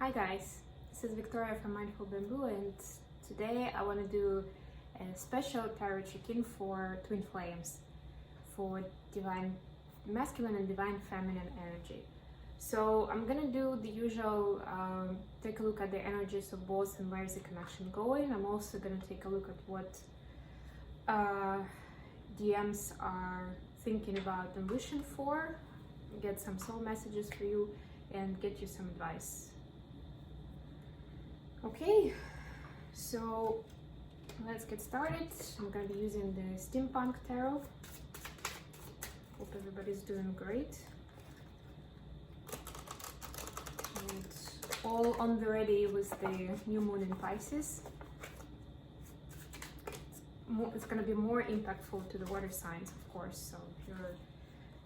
Hi guys, this is Victoria from Mindful Bamboo, and today I want to do a special tarot check-in for twin flames, for divine masculine and divine feminine energy. So I'm gonna do the usual, take a look at the energies of both and where is the connection going. I'm also gonna take a look at what DMs are thinking about and wishing for, get some soul messages for you, and get you some advice. Okay, so let's get started. I'm going to be using the Steampunk Tarot. Hope everybody's doing great. And all on the ready with the new moon in Pisces. It's going to be more impactful to the water signs, of course. So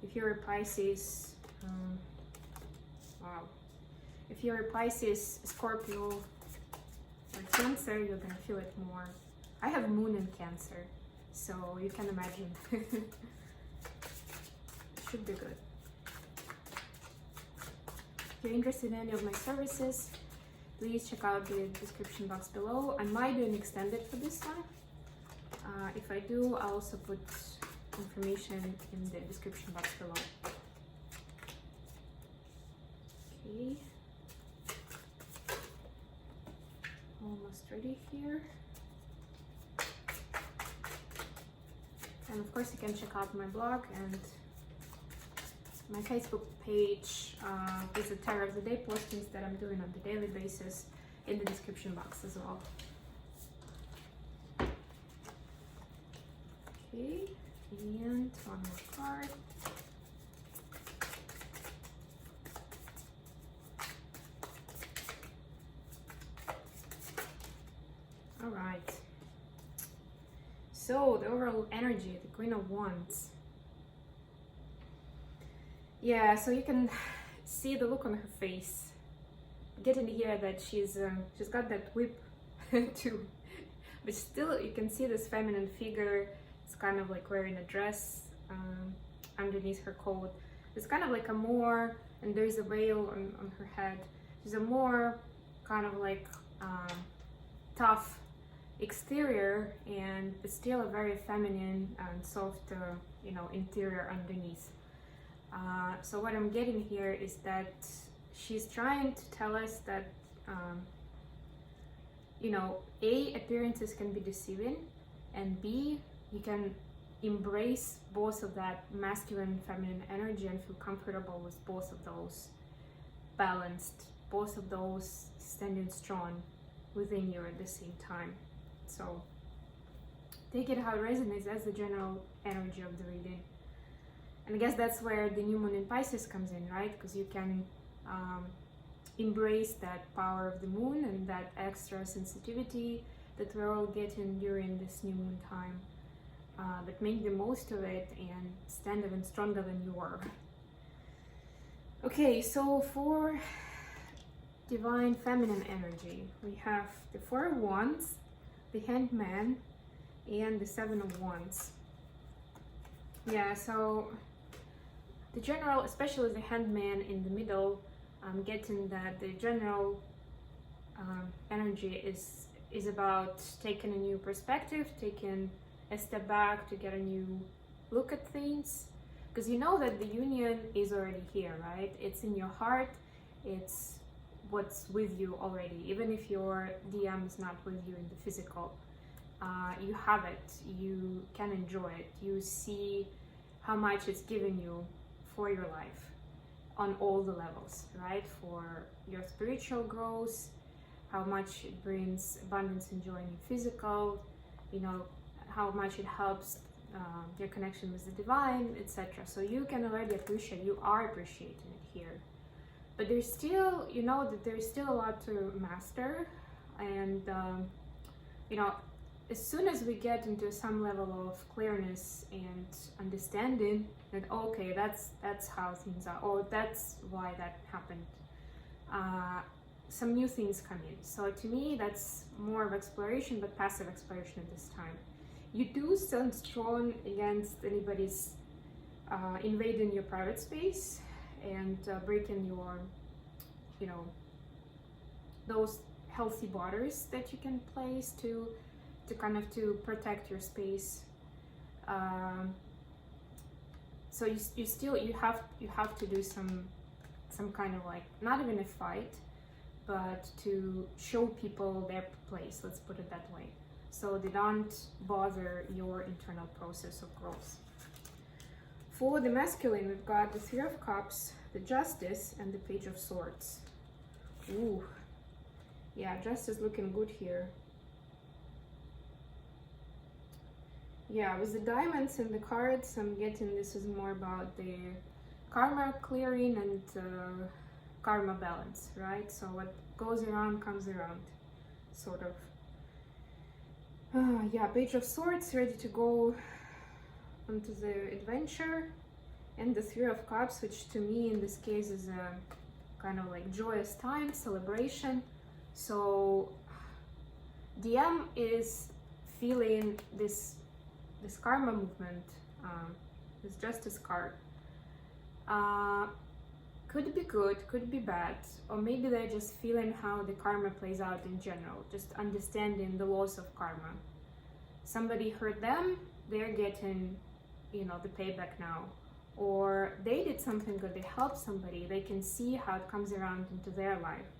if you're a Pisces, wow. If you're a Pisces, Scorpio, or Cancer, you're gonna feel it more. I have moon in Cancer, so you can imagine. It should be good. If you're interested in any of my services, please check out the description box below. I might do an extended for this one. If I do, I'll also put information in the description box below. Okay. Almost ready here. And of course you can check out my blog and my Facebook page with the Tarot of the Day postings that I'm doing on the daily basis in the description box as well. Okay, and one more card. All right, so the overall energy, the Queen of Wands. Yeah, so you can see the look on her face. Getting here that she's got that whip too, but still you can see this feminine figure. It's kind of like wearing a dress underneath her coat. It's kind of like a more, and there's a veil on her head. There's a more kind of like tough exterior, and but still a very feminine and soft interior underneath. So what I'm getting here is that she's trying to tell us that A, appearances can be deceiving, and B, you can embrace both of that masculine and feminine energy and feel comfortable with both of those, balanced, both of those standing strong within you at the same time. So take it how it resonates. That's the general energy of the reading. And I guess that's where the new moon in Pisces comes in, right? Because you can embrace that power of the moon and that extra sensitivity that we're all getting during this new moon time. But make the most of it and stand even stronger than you were. Okay, so for divine feminine energy, we have the Four of Wands, the Hangman, and the Seven of Wands. Yeah, so the general, especially the Hangman in the middle, I'm getting that the general energy is about taking a new perspective, taking a step back to get a new look at things, because you know that the union is already here, right? It's in your heart, it's what's with you already. Even if your DM is not with you in the physical, you have it, you can enjoy it, you see how much it's giving you for your life on all the levels, right? For your spiritual growth, how much it brings abundance and joy in your physical, how much it helps your connection with the divine, etc. So you can already appreciate, you are appreciating it here. But there's still, that there's still a lot to master. And, as soon as we get into some level of clearness and understanding that, okay, that's how things are, or that's why that happened, some new things come in. So to me, that's more of exploration, but passive exploration at this time. You do stand strong against anybody's invading your private space and breaking your, those healthy borders that you can place to kind of to protect your space. So you have to do some kind of like, not even a fight, but to show people their place, let's put it that way, so they don't bother your internal process of growth. For the masculine, we've got the Three of Cups, the Justice, and the Page of Swords. Ooh, yeah, Justice looking good here. Yeah, with the diamonds and the cards, I'm getting this is more about the karma clearing and karma balance, right? So what goes around comes around, sort of. Yeah, Page of Swords, ready to go onto the adventure, and the Three of Cups, which to me in this case is a kind of like joyous time, celebration. So DM is feeling this karma movement, this Justice card. Could be good, could be bad, or maybe they're just feeling how the karma plays out in general, just understanding the laws of karma. Somebody hurt them, they're getting, you know, the payback now. Or they did something good, they helped somebody, they can see how it comes around into their life.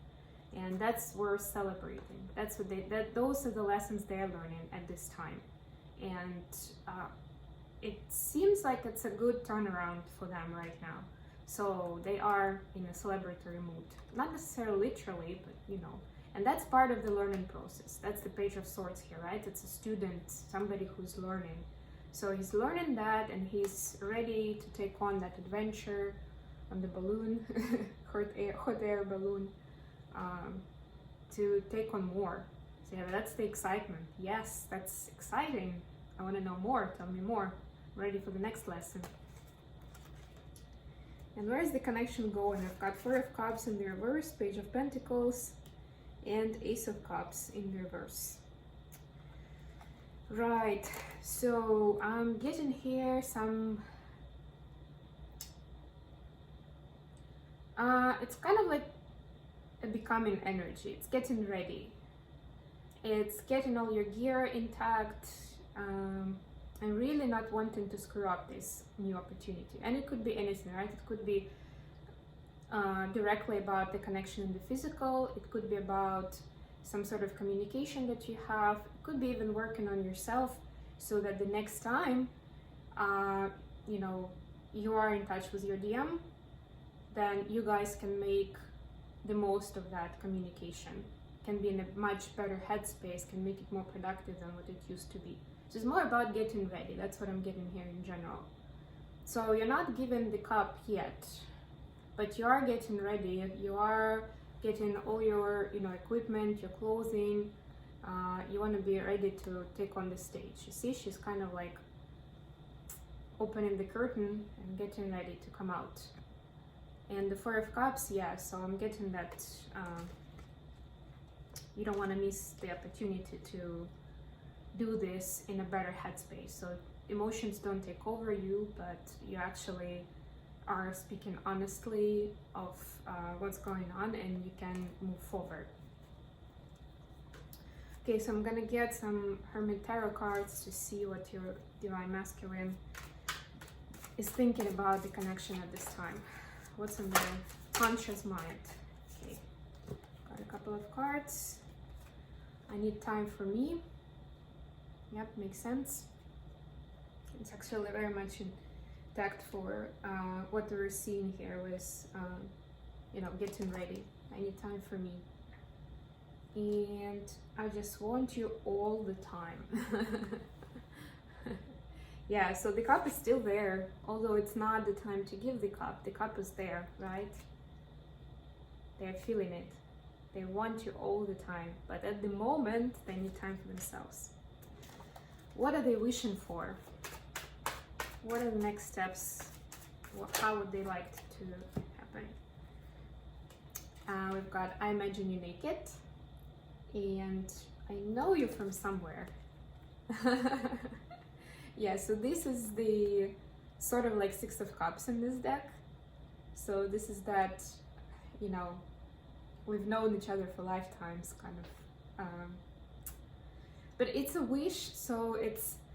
And that's worth celebrating. That's what those are the lessons they're learning at this time. And it seems like it's a good turnaround for them right now. So they are in a celebratory mood. Not necessarily literally, but you know. And that's part of the learning process. That's the Page of Swords here, right? It's a student, somebody who's learning. So he's learning that, and he's ready to take on that adventure on the balloon, hot air balloon, to take on more. So yeah, that's the excitement. Yes, that's exciting. I want to know more. Tell me more. I'm ready for the next lesson. And where is the connection going? I've got Four of Cups in the reverse, Page of Pentacles, and Ace of Cups in reverse. Right, so I'm getting here some, it's kind of like a becoming energy. It's getting ready. It's getting all your gear intact, and really not wanting to screw up this new opportunity. And it could be anything, right? It could be directly about the connection in the physical. It could be about some sort of communication that you have. It could be even working on yourself, so that the next time you know, you are in touch with your DM, then you guys can make the most of that communication, can be in a much better headspace, can make it more productive than what it used to be. So it's more about getting ready. That's what I'm getting here in general. So you're not given the cup yet, but you are getting ready. You are getting all your, you know, equipment, your clothing. You want to be ready to take on the stage. You see, she's kind of like opening the curtain and getting ready to come out. And the Four of Cups, yeah, so I'm getting that you don't want to miss the opportunity to do this in a better headspace. So emotions don't take over you, but you actually are speaking honestly of what's going on, and you can move forward. Okay, so I'm gonna get some Hermit Tarot cards to see what your Divine Masculine is thinking about the connection at this time. What's in their conscious mind? Okay, got a couple of cards. I need time for me. Yep, makes sense. It's actually very much intact for what we're seeing here with, you know, getting ready. I need time for me. And I just want you all the time. Yeah, so the cup is still there, although it's not the time to give the cup is there, right? They're feeling it. They want you all the time, but at the moment, they need time for themselves. What are they wishing for? What are the next steps? How would they like to happen? We've got, I imagine you naked, and I know you from somewhere. Yeah, so this is the sort of like Six of Cups in this deck. So this is that, you know, we've known each other for lifetimes, kind of. But it's a wish, so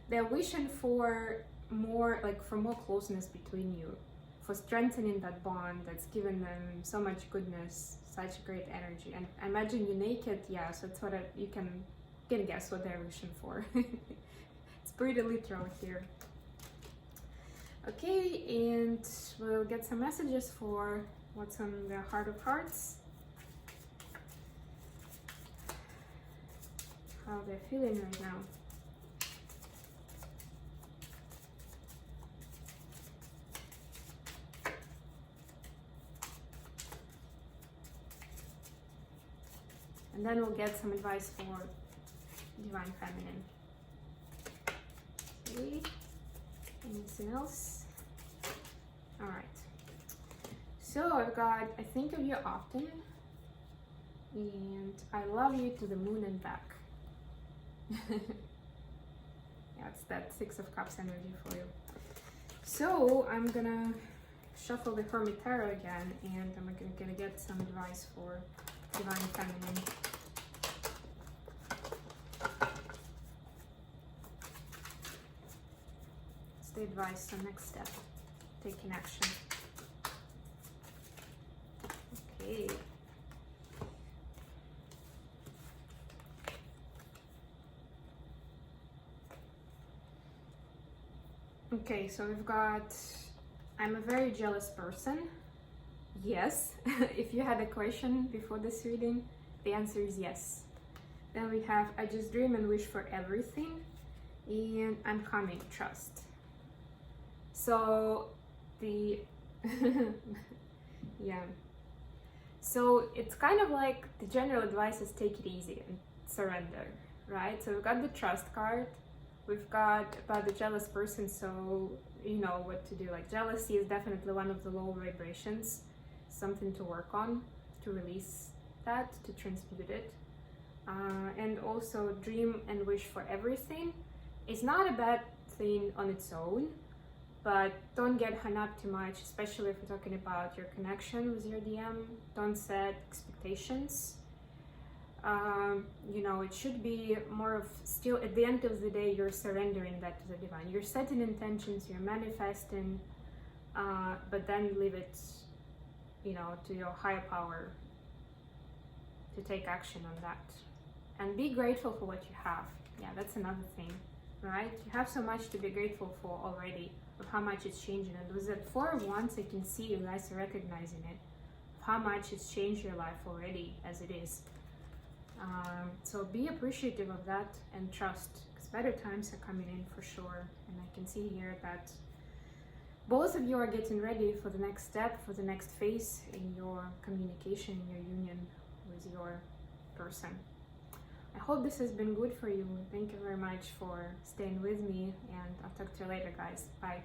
they're wishing for more, like for more closeness between you, for strengthening that bond that's given them so much goodness, such great energy. And I imagine you naked, yeah, so it's what you can guess what they're wishing for. It's pretty literal here. Okay, and we'll get some messages for what's on their heart of hearts. How they're feeling right now. And then we'll get some advice for Divine Feminine. Okay. Anything else? All right. So I've got, I think of you often, and I love you to the moon and back. Yeah, it's that Six of Cups energy for you. So I'm gonna shuffle the Hermit Tarot again, and I'm gonna get some advice for Divine Feminine. It's the advice, the next step, taking action. Okay. Okay, so we've got, I'm a very jealous person. Yes. If you had a question before this reading, the answer is yes. Then we have, I just dream and wish for everything, and I'm coming, trust. So the, yeah. So it's kind of like the general advice is take it easy and surrender, right? So we've got the trust card. We've got about the jealous person, so you know what to do. Like jealousy is definitely one of the low vibrations, something to work on, to release that, to transmute it. And also dream and wish for everything. It's not a bad thing on its own, but don't get hung up too much, especially if we're talking about your connection with your DM. Don't set expectations. You know, it should be more of still at the end of the day, you're surrendering that to the divine. You're setting intentions, you're manifesting, but then leave it, you know, to your higher power to take action on that. And be grateful for what you have. Yeah, that's another thing, right? You have so much to be grateful for already, of how much it's changing. And with that 4 of Wands, I can see you guys are recognizing it, of how much it's changed your life already as it is. So be appreciative of that and trust, because better times are coming in for sure. And I can see here that both of you are getting ready for the next step, for the next phase in your communication, in your union with your person. I hope this has been good for you. Thank you very much for staying with me, and I'll talk to you later, guys. Bye.